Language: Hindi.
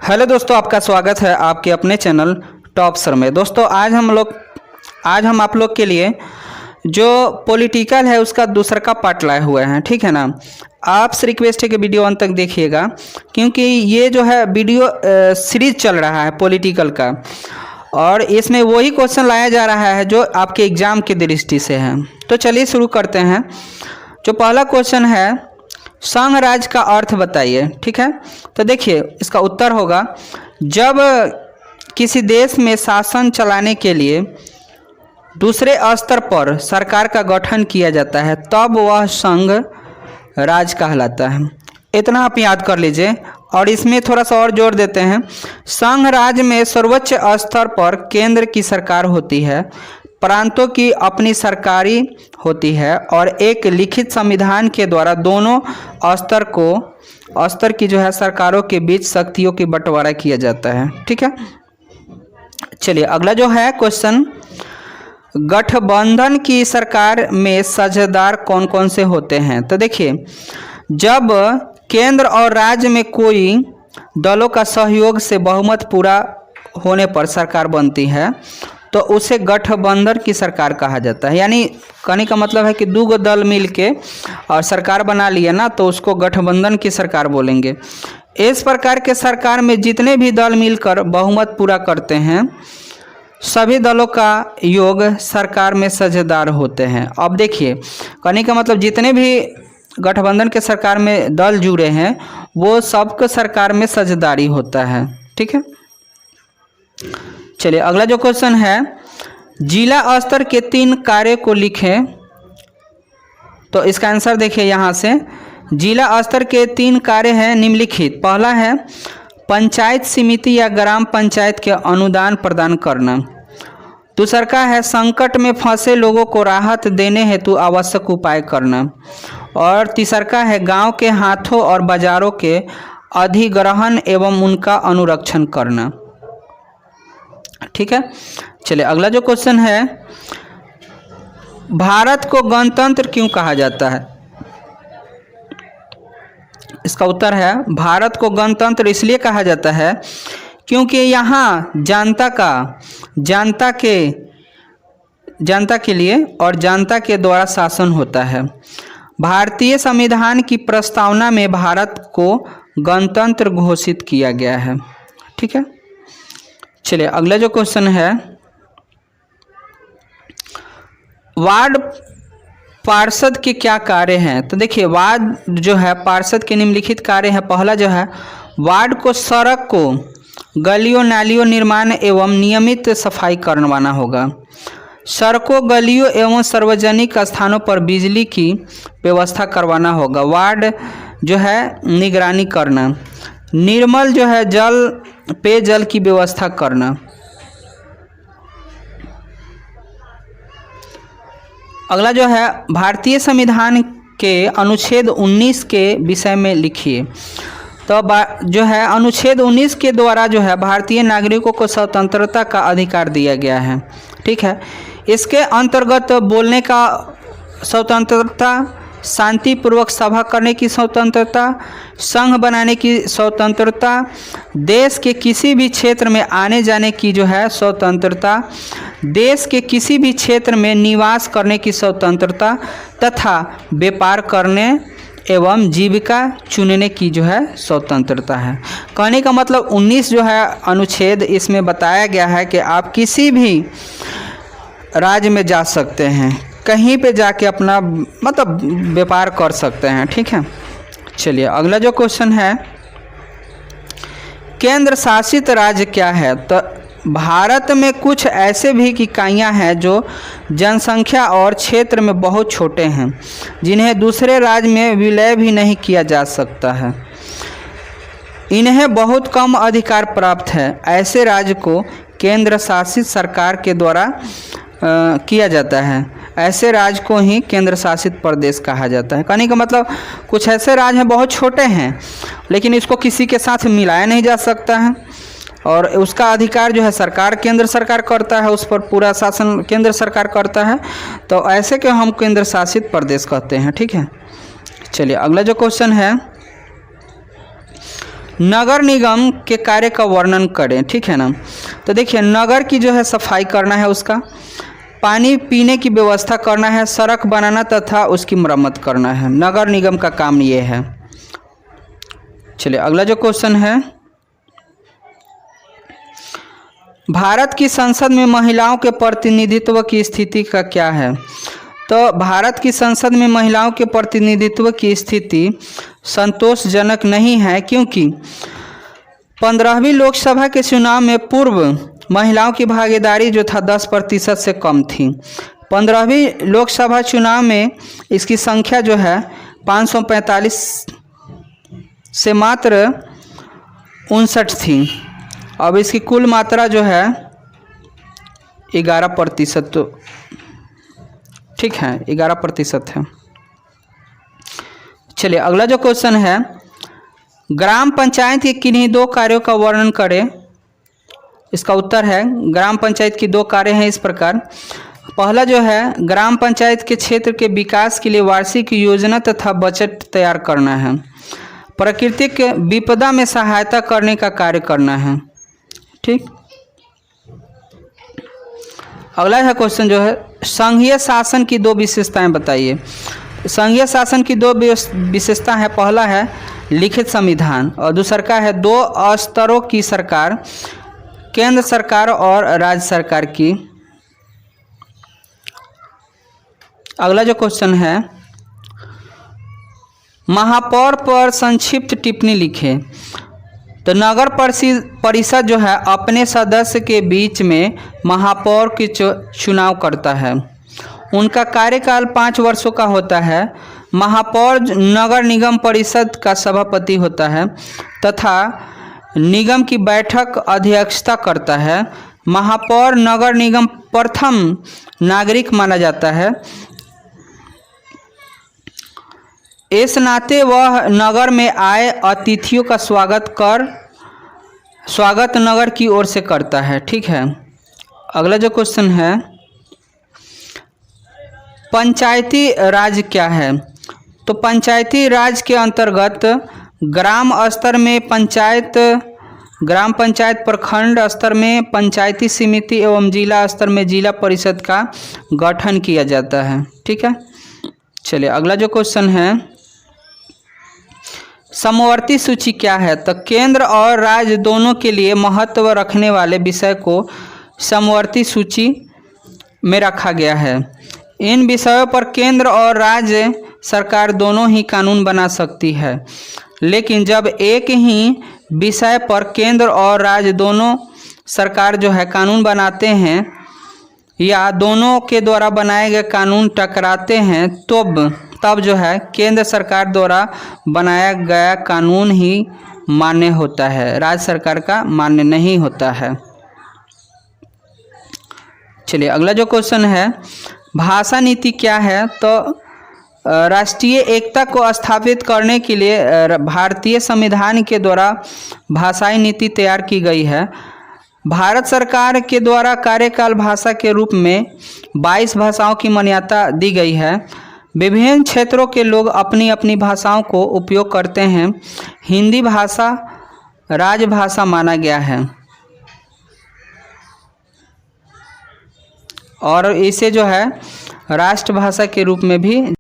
हेलो दोस्तों, आपका स्वागत है आपके अपने चैनल टॉप सर में। दोस्तों आज हम आप लोग के लिए जो पॉलिटिकल है उसका दूसरा का पार्ट लाए हुए हैं, ठीक है ना। आपसे रिक्वेस्ट है कि वीडियो अंत तक देखिएगा, क्योंकि ये जो है वीडियो सीरीज चल रहा है पॉलिटिकल का, और इसमें वही क्वेश्चन लाया जा रहा है जो आपके एग्ज़ाम की दृष्टि से है। तो चलिए शुरू करते हैं। जो पहला क्वेश्चन है, संघ राज्य का अर्थ बताइए, ठीक है। तो देखिए इसका उत्तर होगा, जब किसी देश में शासन चलाने के लिए दूसरे स्तर पर सरकार का गठन किया जाता है तब वह संघ राज्य कहलाता है। इतना आप याद कर लीजिए। और इसमें थोड़ा सा और जोड़ देते हैं, संघ राज्य में सर्वोच्च स्तर पर केंद्र की सरकार होती है, प्रांतों की अपनी सरकारी होती है, और एक लिखित संविधान के द्वारा दोनों स्तर की जो है सरकारों के बीच शक्तियों की बंटवारा किया जाता है, ठीक है। चलिए अगला जो है क्वेश्चन, गठबंधन की सरकार में साझेदार कौन कौन से होते हैं। तो देखिए, जब केंद्र और राज्य में कोई दलों का सहयोग से बहुमत पूरा होने पर सरकार बनती है तो उसे गठबंधन की सरकार कहा जाता है। यानी कहने का मतलब है कि दो दल मिलके और सरकार बना लिया ना, तो उसको गठबंधन की सरकार बोलेंगे। इस प्रकार के सरकार में जितने भी दल मिलकर बहुमत पूरा करते हैं, सभी दलों का योग सरकार में साझेदार होते हैं। अब देखिए कहने का मतलब जितने भी गठबंधन के सरकार में दल जुड़े हैं वो सबको सरकार में साझेदारी होता है, ठीक है। चलिए अगला जो क्वेश्चन है, जिला स्तर के 3 कार्य को लिखें। तो इसका आंसर देखिए यहाँ से, जिला स्तर के 3 कार्य हैं निम्नलिखित। पहला है पंचायत समिति या ग्राम पंचायत के अनुदान प्रदान करना। दूसरा का है संकट में फंसे लोगों को राहत देने हेतु आवश्यक उपाय करना। और तीसरा का है गांव के हाथों और बाजारों के अधिग्रहण एवं उनका अनुरक्षण करना, ठीक है। चलिए अगला जो क्वेश्चन है, भारत को गणतंत्र क्यों कहा जाता है। इसका उत्तर है, भारत को गणतंत्र इसलिए कहा जाता है क्योंकि यहाँ जनता के लिए और जनता के द्वारा शासन होता है। भारतीय संविधान की प्रस्तावना में भारत को गणतंत्र घोषित किया गया है, ठीक है। चलिए अगला जो क्वेश्चन है, वार्ड पार्षद के क्या कार्य हैं। तो देखिए वार्ड जो है पार्षद के निम्नलिखित कार्य है। पहला जो है, वार्ड को सड़क को गलियों नालियों निर्माण एवं नियमित सफाई करवाना होगा। सड़कों गलियों एवं सार्वजनिक स्थानों पर बिजली की व्यवस्था करवाना होगा। वार्ड जो है निगरानी करना। निर्मल जो है पेयजल की व्यवस्था करना। अगला जो है, भारतीय संविधान के अनुच्छेद 19 के विषय में लिखिए। तो जो है अनुच्छेद 19 के द्वारा जो है भारतीय नागरिकों को स्वतंत्रता का अधिकार दिया गया है, ठीक है। इसके अंतर्गत बोलने का स्वतंत्रता, शांतिपूर्वक सभा करने की स्वतंत्रता, संघ बनाने की स्वतंत्रता, देश के किसी भी क्षेत्र में आने जाने की जो है स्वतंत्रता, देश के किसी भी क्षेत्र में निवास करने की स्वतंत्रता तथा व्यापार करने एवं जीविका चुनने की जो है स्वतंत्रता है। कहने का मतलब 19 जो है अनुच्छेद, इसमें बताया गया है कि आप किसी भी राज्य में जा सकते हैं, कहीं पे जाके अपना मतलब व्यापार कर सकते हैं, ठीक है। चलिए अगला जो क्वेश्चन है, केंद्र शासित राज्य क्या है। तो भारत में कुछ ऐसे भी इकाइयाँ हैं जो जनसंख्या और क्षेत्र में बहुत छोटे हैं, जिन्हें दूसरे राज्य में विलय भी नहीं किया जा सकता है। इन्हें बहुत कम अधिकार प्राप्त है। ऐसे राज्य को केंद्र शासित सरकार के द्वारा किया जाता है। ऐसे राज्य को ही केंद्र शासित प्रदेश कहा जाता है। कहने का मतलब कुछ ऐसे राज्य हैं बहुत छोटे हैं, लेकिन इसको किसी के साथ मिलाया नहीं जा सकता है, और उसका अधिकार जो है सरकार, केंद्र सरकार करता है, उस पर पूरा शासन केंद्र सरकार करता है। तो ऐसे को हम केंद्र शासित प्रदेश कहते हैं, ठीक है। चलिए अगला जो क्वेश्चन है, नगर निगम के कार्य का वर्णन करें। ठीक है ना। तो देखिए, नगर की जो है सफाई करना है, उसका पानी पीने की व्यवस्था करना है, सड़क बनाना तथा उसकी मरम्मत करना है। नगर निगम का काम ये है। चलिए अगला जो क्वेश्चन है, भारत की संसद में महिलाओं के प्रतिनिधित्व की स्थिति का क्या है। तो भारत की संसद में महिलाओं के प्रतिनिधित्व की स्थिति संतोषजनक नहीं है, क्योंकि 15वीं लोकसभा के चुनाव में पूर्व महिलाओं की भागीदारी जो था 10% से कम थी। 15वीं लोकसभा चुनाव में इसकी संख्या जो है 545 से मात्र 59 थी। अब इसकी कुल मात्रा जो है 11%, तो ठीक है 11% है। चलिए अगला जो क्वेश्चन है, ग्राम पंचायत के किन्हीं 2 कार्यों का वर्णन करें। इसका उत्तर है, ग्राम पंचायत की 2 कार्य हैं इस प्रकार। पहला जो है, ग्राम पंचायत के क्षेत्र के विकास के लिए वार्षिक योजना तथा बजट तैयार करना है। प्राकृतिक विपदा में सहायता करने का कार्य करना है। ठीक। अगला है क्वेश्चन जो है, संघीय शासन की 2 विशेषताएं बताइए। संघीय शासन की 2 विशेषता है। पहला है लिखित संविधान और दूसरा का है 2 स्तरों की सरकार, केंद्र सरकार और राज्य सरकार की। अगला जो क्वेश्चन है, महापौर पर संक्षिप्त टिप्पणी लिखें। तो नगर परिषद जो है अपने सदस्य के बीच में महापौर की चुनाव करता है। उनका कार्यकाल 5 वर्षों का होता है। महापौर नगर निगम परिषद का सभापति होता है तथा निगम की बैठक अध्यक्षता करता है। महापौर नगर निगम प्रथम नागरिक माना जाता है। इस नाते वह नगर में आए अतिथियों का स्वागत नगर की ओर से करता है। ठीक है। अगला जो क्वेश्चन है, पंचायती राज क्या है। तो पंचायती राज के अंतर्गत ग्राम स्तर में पंचायत, ग्राम पंचायत, प्रखंड स्तर में पंचायती समिति एवं जिला स्तर में जिला परिषद का गठन किया जाता है। ठीक है। चलिए अगला जो क्वेश्चन है, समवर्ती सूची क्या है। तो केंद्र और राज्य दोनों के लिए महत्व रखने वाले विषय को समवर्ती सूची में रखा गया है। इन विषयों पर केंद्र और राज्य सरकार दोनों ही कानून बना सकती है, लेकिन जब एक ही विषय पर केंद्र और राज्य दोनों सरकार जो है कानून बनाते हैं या दोनों के द्वारा बनाए गए कानून टकराते हैं, तब जो है केंद्र सरकार द्वारा बनाया गया कानून ही मान्य होता है, राज्य सरकार का मान्य नहीं होता है। चलिए अगला जो क्वेश्चन है, भाषा नीति क्या है। तो राष्ट्रीय एकता को स्थापित करने के लिए भारतीय संविधान के द्वारा भाषाई नीति तैयार की गई है। भारत सरकार के द्वारा कार्यकाल भाषा के रूप में 22 भाषाओं की मान्यता दी गई है। विभिन्न क्षेत्रों के लोग अपनी अपनी भाषाओं को उपयोग करते हैं। हिंदी भाषा राजभाषा माना गया है और इसे जो है राष्ट्रभाषा के रूप में भी